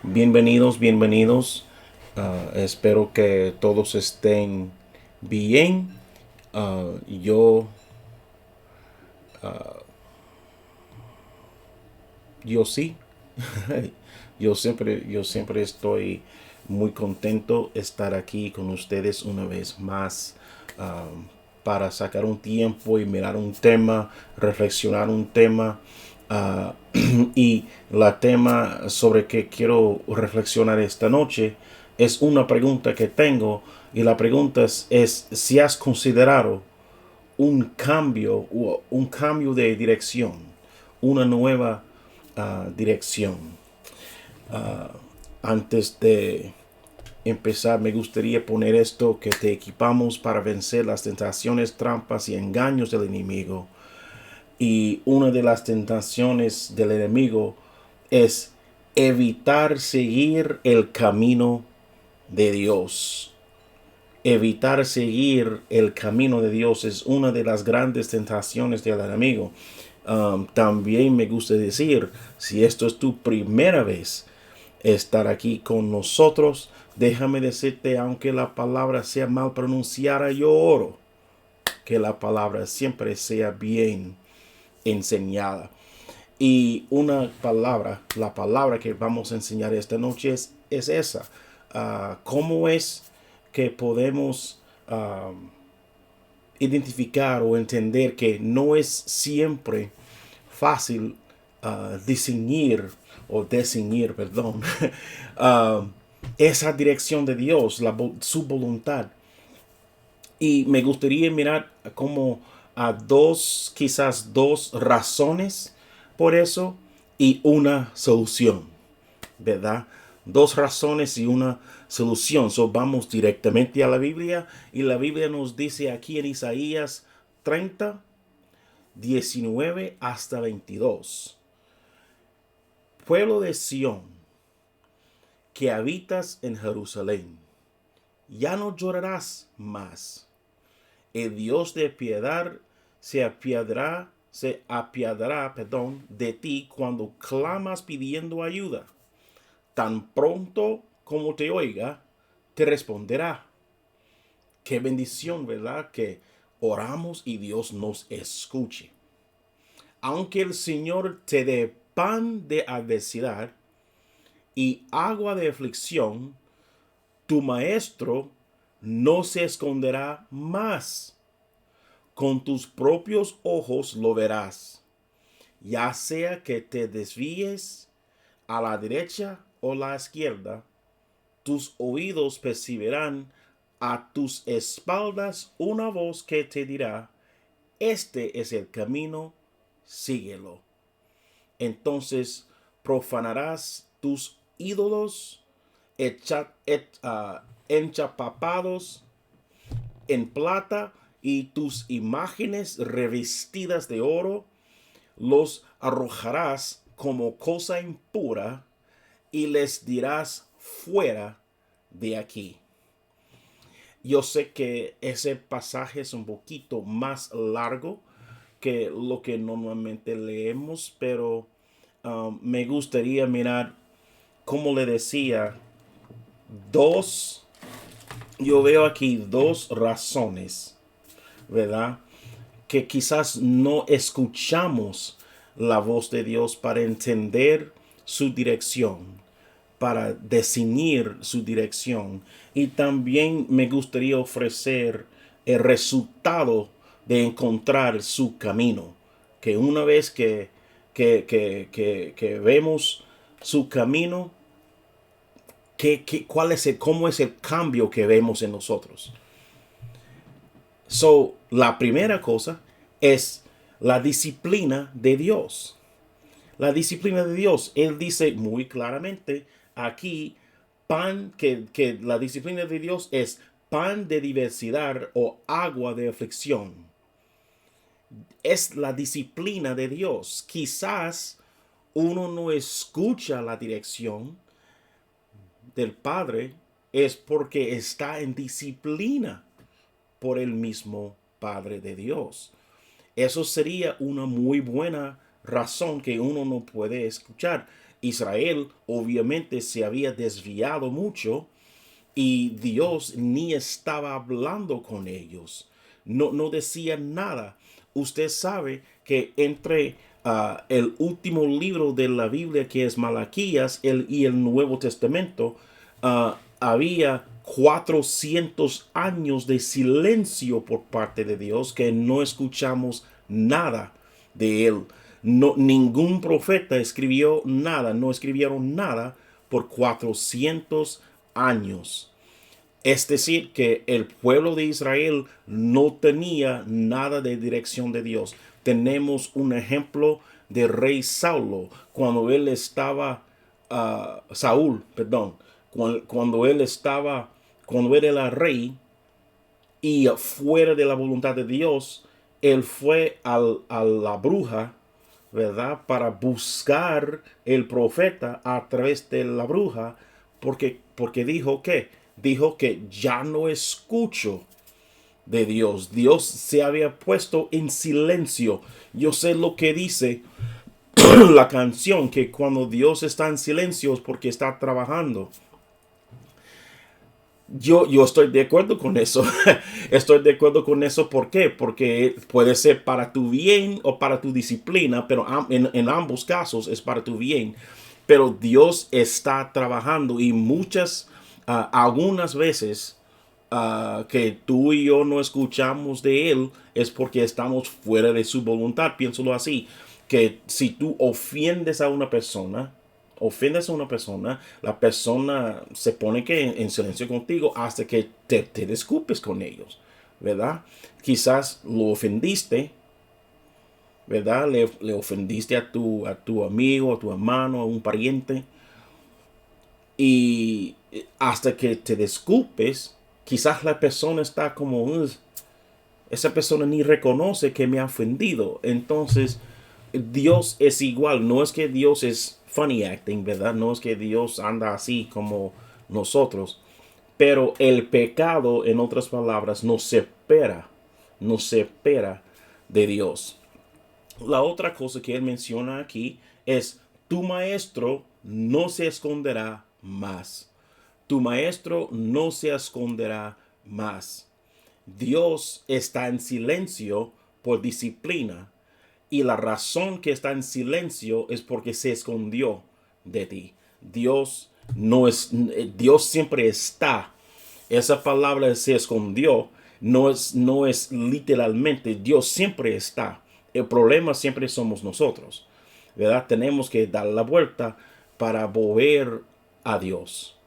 Bienvenidos, bienvenidos. Espero que todos estén bien. Yo, yo sí. yo siempre estoy muy contento de estar aquí con ustedes una vez más, para sacar un tiempo y mirar un tema, reflexionar un tema. ah, y la tema sobre que quiero reflexionar esta noche es una pregunta que tengo, y la pregunta es si has considerado un cambio de dirección, una nueva dirección. Antes de empezar, me gustaría poner esto: que te equipamos para vencer las tentaciones, trampas y engaños del enemigo. Y una de las tentaciones del enemigo es evitar seguir el camino de Dios. Evitar seguir el camino de Dios es una de las grandes tentaciones del enemigo. También me gusta decir, si esto es tu primera vez estar aquí con nosotros, déjame decirte, aunque la palabra sea mal pronunciada, yo oro que la palabra siempre sea bien enseñada. Y una palabra, la palabra que vamos a enseñar esta noche es esa. ¿Cómo es que podemos identificar o entender que no es siempre fácil discernir o definir, perdón, uh, esa dirección de Dios, su voluntad? Y me gustaría mirar como a quizás dos razones por eso y una solución, ¿verdad? Dos razones y una solución. So, vamos directamente a la Biblia, y la Biblia nos dice aquí en Isaías 30, 19 hasta 22: Pueblo de Sión, que habitas en Jerusalén, ya no llorarás más. El Dios de piedad se apiadará, de ti cuando clamas pidiendo ayuda. Tan pronto como te oiga, te responderá. Qué bendición, ¿verdad? Que oramos y Dios nos escuche. Aunque el Señor te dé pan de adversidad y agua de aflicción, tu maestro no se esconderá más. Con tus propios ojos lo verás, ya sea que te desvíes a la derecha o la izquierda. Tus oídos percibirán a tus espaldas una voz que te dirá: este es el camino, síguelo. Entonces profanarás tus ídolos enchapados en plata, y tus imágenes revestidas de oro los arrojarás como cosa impura, y les dirás: fuera de aquí. Yo sé que ese pasaje es un poquito más largo que lo que normalmente leemos, pero me gustaría mirar, como le decía, dos, yo veo aquí dos razones, ¿verdad? Que quizás no escuchamos la voz de Dios para entender su dirección, para definir su dirección. Y también me gustaría ofrecer el resultado de encontrar su camino. Que una vez que vemos su camino, cómo es el cambio que vemos en nosotros. So, la primera cosa es la disciplina de Dios. La disciplina de Dios. Él dice muy claramente aquí, que la disciplina de Dios es pan de diversidad o agua de aflicción. Es la disciplina de Dios. Quizás uno no escucha la dirección del Padre, es porque está en disciplina por el mismo Padre de Dios. Eso sería una muy buena razón que uno no puede escuchar. Israel obviamente se había desviado mucho y Dios ni estaba hablando con ellos. No decía nada. Usted sabe que entre el último libro de la Biblia, que es Malaquías, y el Nuevo Testamento, había 400 años de silencio por parte de Dios, que no escuchamos nada de él. No, ningún profeta escribió nada, no escribieron nada por 400 años. Es decir, que el pueblo de Israel no tenía nada de dirección de Dios. Tenemos un ejemplo de rey Saulo, cuando él estaba, Saúl, perdón, cuando él era rey y fuera de la voluntad de Dios, él fue a la bruja, ¿verdad? Para buscar el profeta a través de la bruja, porque dijo que ya no escucho de Dios. Dios se había puesto en silencio. Yo sé lo que dice la canción, que cuando Dios está en silencio es porque está trabajando. Yo estoy de acuerdo con eso. Estoy de acuerdo con eso. ¿Por qué? Porque puede ser para tu bien o para tu disciplina, pero en ambos casos es para tu bien. Pero Dios está trabajando y algunas veces que tú y yo no escuchamos de Él es porque estamos fuera de su voluntad. Piénsalo así, que si tú ofendes a una persona, la persona se pone en silencio contigo hasta que te disculpes con ellos, ¿verdad? Quizás lo ofendiste, ¿verdad? Le ofendiste a tu amigo, a tu hermano, a un pariente, y hasta que te disculpes, quizás la persona está como, esa persona ni reconoce que me ha ofendido. Entonces, Dios es igual. No es que Dios es funny acting, ¿verdad? No es que Dios anda así como nosotros. Pero el pecado, en otras palabras, nos separa de Dios. La otra cosa que él menciona aquí es: tu maestro no se esconderá más. Tu maestro no se esconderá más. Dios está en silencio por disciplina, y la razón que está en silencio es porque se escondió de ti. Dios siempre está. Esa palabra se escondió no es literalmente. Dios siempre está. El problema siempre somos nosotros, ¿verdad? Tenemos que dar la vuelta para volver a Dios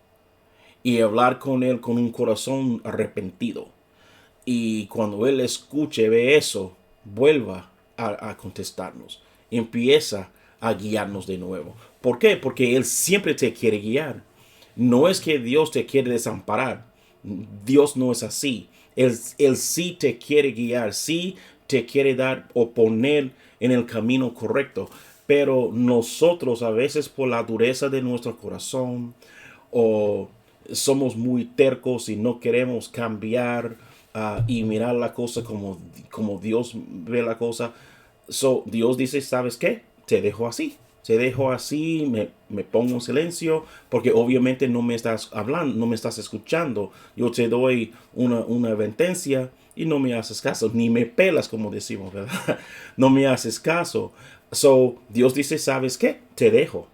y hablar con Él con un corazón arrepentido. Y cuando Él escuche, ve eso, vuelva a contestarnos. Empieza a guiarnos de nuevo. ¿Por qué? Porque Él siempre te quiere guiar. No es que Dios te quiere desamparar. Dios no es así. Él sí te quiere guiar, sí te quiere dar o poner en el camino correcto. Pero nosotros a veces, por la dureza de nuestro corazón, o somos muy tercos y no queremos cambiar, y mirar la cosa como Dios ve la cosa. Dios dice: ¿sabes qué? Te dejo así. Te dejo así, me pongo en silencio, porque obviamente no me estás hablando, no me estás escuchando. Yo te doy una advertencia y no me haces caso, ni me pelas, como decimos, ¿verdad? No me haces caso. Dios dice: ¿sabes qué? Te dejo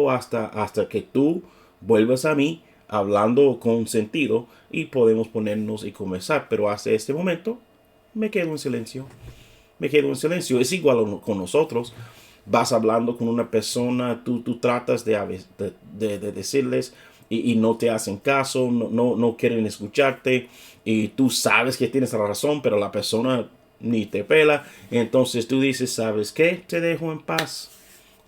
hasta que tú vuelvas a mí hablando con sentido, y podemos ponernos y conversar. Pero hasta este momento me quedo en silencio. Me quedo en silencio. Es igual con nosotros. Vas hablando con una persona, tú tratas de decirles, y no te hacen caso, no quieren escucharte, y tú sabes que tienes la razón, pero la persona ni te pela. Entonces tú dices: ¿sabes qué? Te dejo en paz.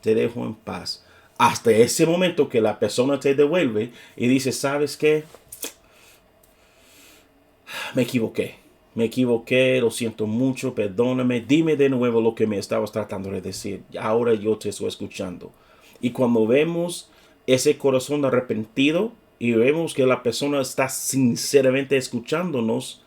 Te dejo en paz. Hasta ese momento que la persona te devuelve y dice: ¿sabes qué? Me equivoqué, lo siento mucho, perdóname, dime de nuevo lo que me estabas tratando de decir. Ahora yo te estoy escuchando. Y cuando vemos ese corazón arrepentido y vemos que la persona está sinceramente escuchándonos,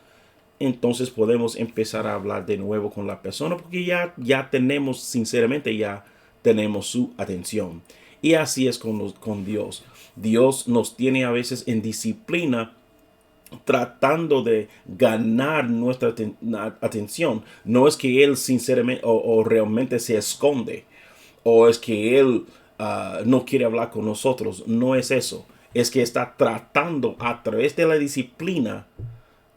entonces podemos empezar a hablar de nuevo con la persona, porque ya tenemos, sinceramente, ya tenemos su atención. Y así es con Dios. Dios nos tiene a veces en disciplina tratando de ganar nuestra atención. No es que Él sinceramente o realmente se esconde, o es que Él no quiere hablar con nosotros. No es eso. Es que está tratando a través de la disciplina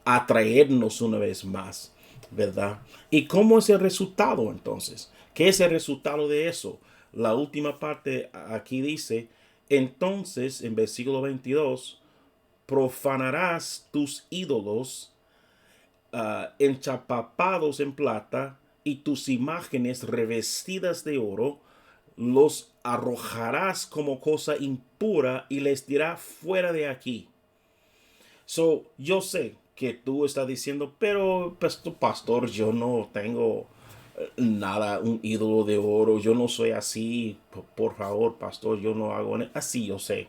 atraernos una vez más, ¿verdad? ¿Y cómo es el resultado entonces? ¿Qué es el resultado de eso? La última parte aquí dice, entonces en versículo 22, profanarás tus ídolos enchapapados en plata y tus imágenes revestidas de oro, los arrojarás como cosa impura y les dirá fuera de aquí. So, yo sé que tú estás diciendo, pero pastor, yo no tengo nada, un ídolo de oro, yo no soy así, por favor, pastor, yo no hago así, yo sé,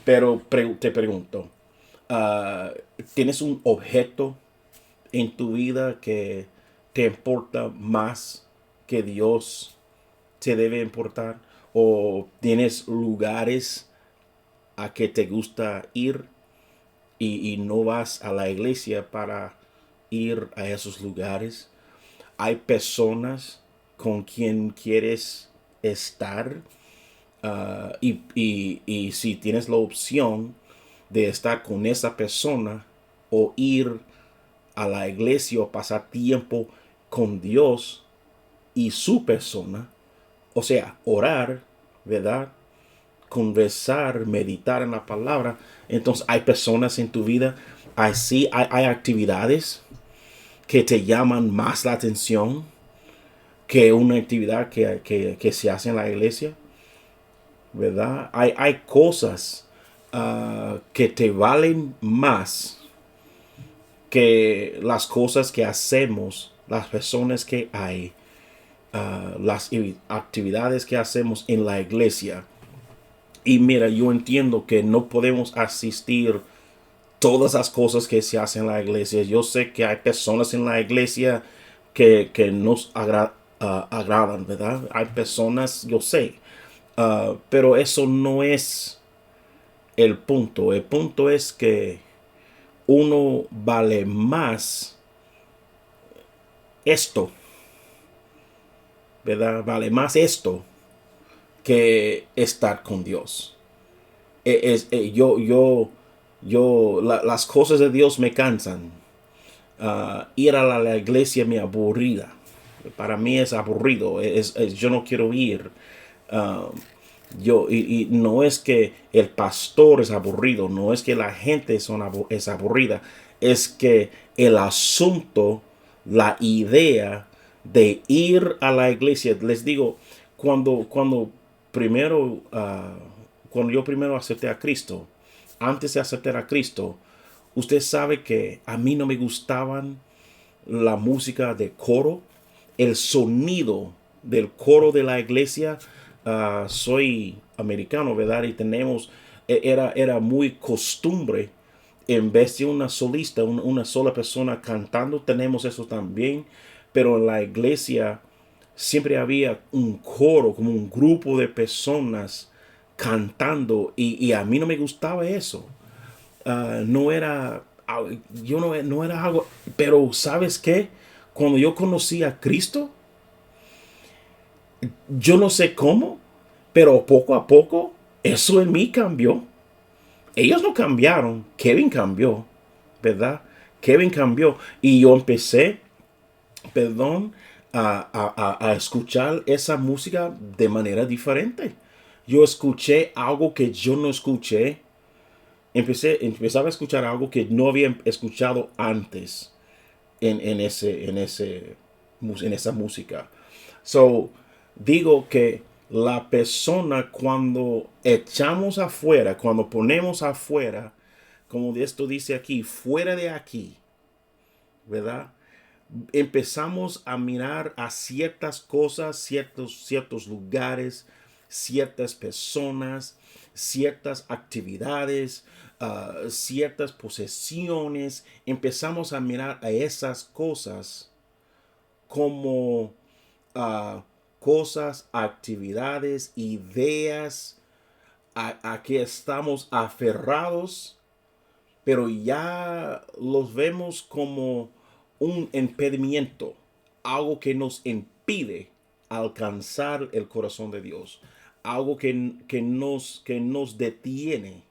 pero te pregunto, uh, ¿tienes un objeto en tu vida que te importa más que Dios te debe importar? ¿O tienes lugares a que te gusta ir y no vas a la iglesia para ir a esos lugares? Hay personas con quien quieres estar y si tienes la opción de estar con esa persona o ir a la iglesia o pasar tiempo con Dios y su persona, o sea, orar, ¿verdad? Conversar, meditar en la palabra. Entonces hay personas en tu vida, hay actividades que te llaman más la atención que una actividad que se hace en la iglesia, ¿verdad? Hay cosas que te valen más que las cosas que hacemos, las personas que hay, las actividades que hacemos en la iglesia. Y mira, yo entiendo que no podemos asistir todas las cosas que se hacen en la iglesia. Yo sé que hay personas en la iglesia que nos agradan, ¿verdad? Hay personas, yo sé, pero eso no es el punto. El punto es que uno vale más esto, ¿verdad? Vale más esto que estar con Dios. Las cosas de Dios me cansan. Ir a la iglesia me aburrida. Para mí es aburrido. Yo no quiero ir. Uh, y no es que el pastor es aburrido, no es que la gente es aburrida, es que el asunto, la idea de ir a la iglesia, les digo, primero, cuando yo primero acepté a Cristo, antes de aceptar a Cristo, usted sabe que a mí no me gustaban la música de coro, el sonido del coro de la iglesia. Soy americano, ¿verdad? Y era muy costumbre, en vez de una solista, una sola persona cantando, tenemos eso también, pero en la iglesia siempre había un coro, como un grupo de personas cantando, y a mí no me gustaba eso. No era, yo no era algo, pero ¿sabes qué? Cuando yo conocí a Cristo, yo no sé cómo, pero poco a poco eso en mí cambió. Ellos no cambiaron, Kevin cambió, ¿verdad? Kevin cambió y yo empecé, perdón, a escuchar esa música de manera diferente. Yo escuché algo que yo no escuché. Empezaba a escuchar algo que no había escuchado antes en esa música. So, digo que la persona cuando echamos afuera, cuando ponemos afuera, como esto dice aquí, fuera de aquí, ¿verdad? Empezamos a mirar a ciertas cosas, ciertos lugares, ciertas personas, ciertas actividades, ciertas posesiones. Empezamos a mirar a esas cosas como cosas, actividades, ideas a que estamos aferrados, pero ya los vemos como un impedimento, algo que nos impide alcanzar el corazón de Dios, algo que nos detiene,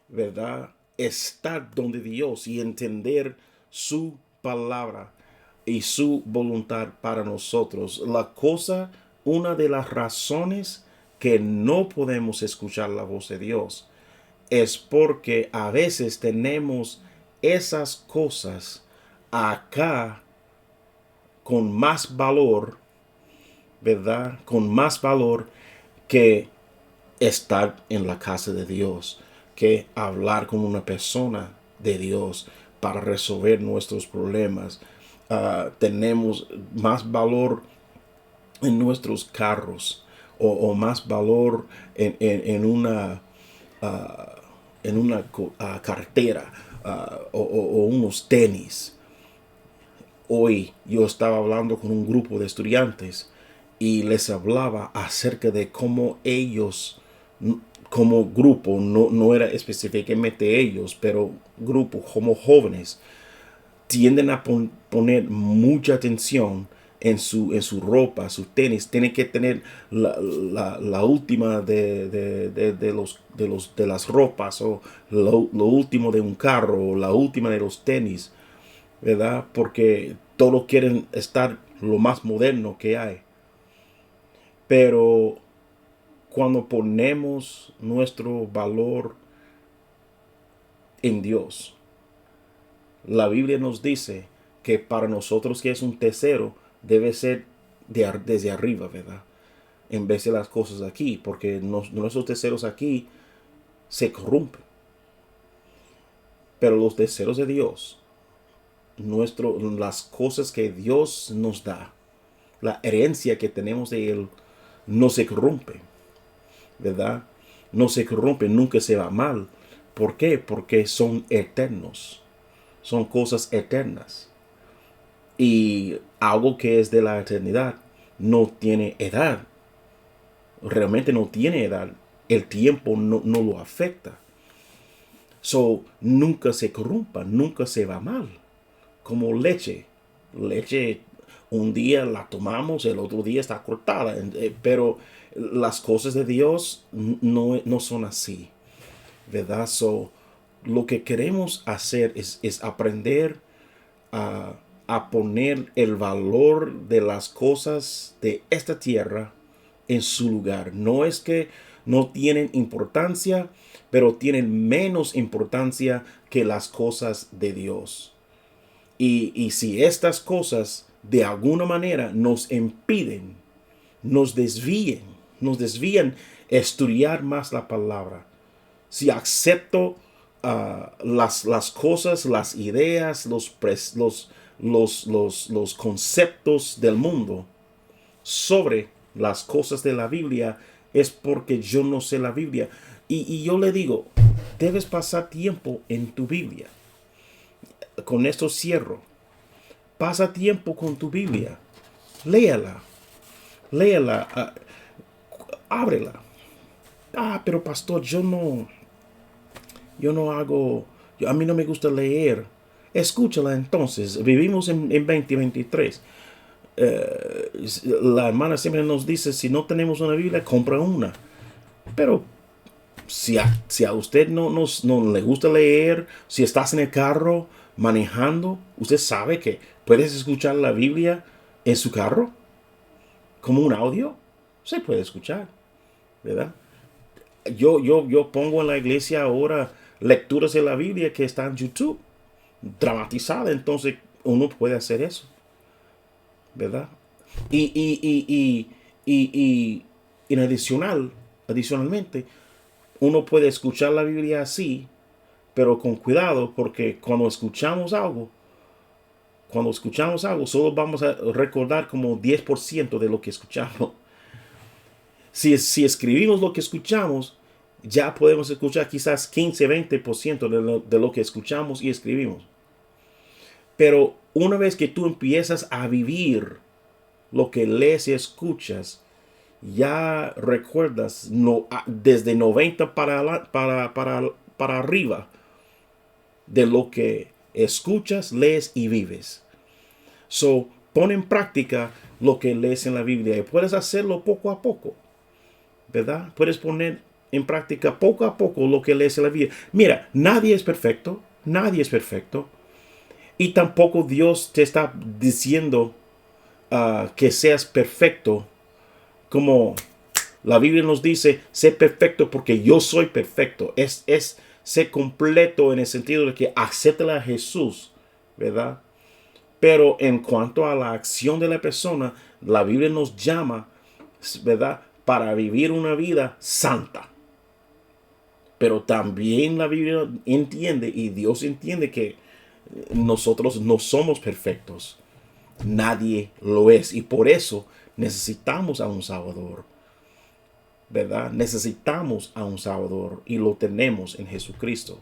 ¿verdad? Estar donde Dios y entender su palabra y su voluntad para nosotros. Una de las razones que no podemos escuchar la voz de Dios es porque a veces tenemos esas cosas acá con más valor, ¿verdad? Con más valor que estar en la casa de Dios, que hablar con una persona de Dios para resolver nuestros problemas. Tenemos más valor en nuestros carros o más valor en una cartera o unos tenis. Hoy yo estaba hablando con un grupo de estudiantes y les hablaba acerca de cómo ellos, como grupo, no era específicamente ellos, pero grupo como jóvenes, tienden a poner mucha atención en su ropa, sus tenis. Tienen que tener la última de las ropas o lo último de un carro o la última de los tenis, ¿verdad? Porque todos quieren estar lo más moderno que hay. Pero cuando ponemos nuestro valor en Dios, la Biblia nos dice que para nosotros que es un tesoro, debe ser desde arriba, ¿verdad? En vez de las cosas aquí, porque nuestros tesoros aquí se corrompen. Pero los tesoros de Dios, las cosas que Dios nos da, la herencia que tenemos de Él, no se corrompe, ¿verdad? No se corrompe, nunca se va mal. ¿Por qué? Porque son eternos. Son cosas eternas. Y algo que es de la eternidad no tiene edad. Realmente no tiene edad. El tiempo no lo afecta. So, nunca se corrompa, nunca se va mal. Como leche. Leche, un día la tomamos, el otro día está cortada. Pero las cosas de Dios no son así, ¿verdad? So, lo que queremos hacer es aprender a, a poner el valor de las cosas de esta tierra en su lugar. No es que no tienen importancia, pero tienen menos importancia que las cosas de Dios. Y si estas cosas de alguna manera nos impiden, nos desvían estudiar más la palabra. Si acepto las cosas, las ideas, los conceptos del mundo sobre las cosas de la Biblia, es porque yo no sé la Biblia. Y yo le digo, debes pasar tiempo en tu Biblia. Con esto cierro. Pasa tiempo con tu Biblia. Léala. Léala. Ábrela. Pero pastor, yo no hago, a mí no me gusta leer. Escúchala entonces. Vivimos en 2023. La hermana siempre nos dice, si no tenemos una Biblia, compra una. Pero si a usted no le gusta leer, si estás en el carro manejando, usted sabe que puedes escuchar la Biblia en su carro como un audio. Se puede escuchar, ¿verdad? Yo pongo en la iglesia ahora lecturas de la Biblia que están en YouTube, dramatizada, entonces uno puede hacer eso, ¿verdad? Y en adicionalmente, uno puede escuchar la Biblia así, pero con cuidado, porque cuando escuchamos algo, solo vamos a recordar como 10% de lo que escuchamos. Si escribimos lo que escuchamos, ya podemos escuchar quizás 15-20% de lo que escuchamos y escribimos. Pero una vez que tú empiezas a vivir lo que lees y escuchas, ya recuerdas desde 90 para arriba de lo que escuchas, lees y vives. So, pon en práctica lo que lees en la Biblia y puedes hacerlo poco a poco, ¿verdad? Puedes poner en práctica poco a poco lo que lees en la Biblia. Mira, nadie es perfecto, nadie es perfecto. Y tampoco Dios te está diciendo que seas perfecto, como la Biblia nos dice, sé perfecto porque yo soy perfecto. Es ser completo en el sentido de que acepta a Jesús, ¿verdad? Pero en cuanto a la acción de la persona, la Biblia nos llama, ¿verdad? Para vivir una vida santa. Pero también la Biblia entiende y Dios entiende que nosotros no somos perfectos. Nadie lo es. Y por eso necesitamos a un Salvador. ¿Verdad? Necesitamos a un Salvador y lo tenemos en Jesucristo.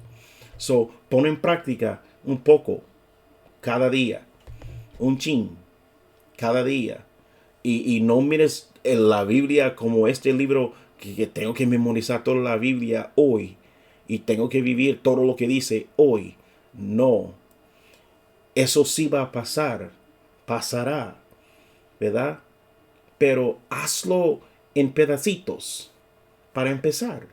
So, pon en práctica un poco cada día, un chin cada día. Y no mires en la Biblia como este libro que tengo que memorizar toda la Biblia hoy y tengo que vivir todo lo que dice hoy. No, eso sí va a pasar, pasará, ¿verdad? Pero hazlo en pedacitos para empezar.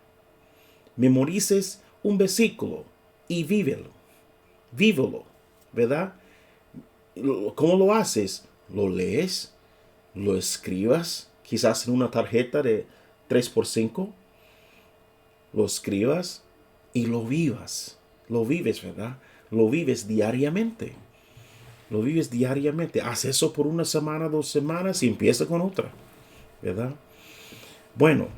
Memorices un versículo y vívelo, ¿verdad? ¿Cómo lo haces? Lo lees, lo escribas, quizás en una tarjeta de 3x5, lo escribas y lo vivas. Lo vives, ¿verdad? Lo vives diariamente. Lo vives diariamente. Haz eso por una semana, 2 semanas y empieza con otra, ¿verdad? Bueno,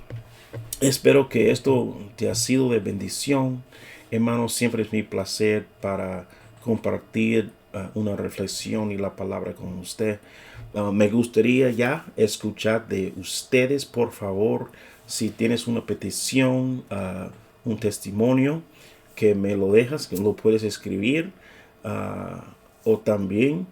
espero que esto te ha sido de bendición. Hermano, siempre es mi placer para compartir una reflexión y la palabra con usted. Me gustaría ya escuchar de ustedes, por favor, si tienes una petición, un testimonio, que me lo dejas, que lo puedes escribir, o también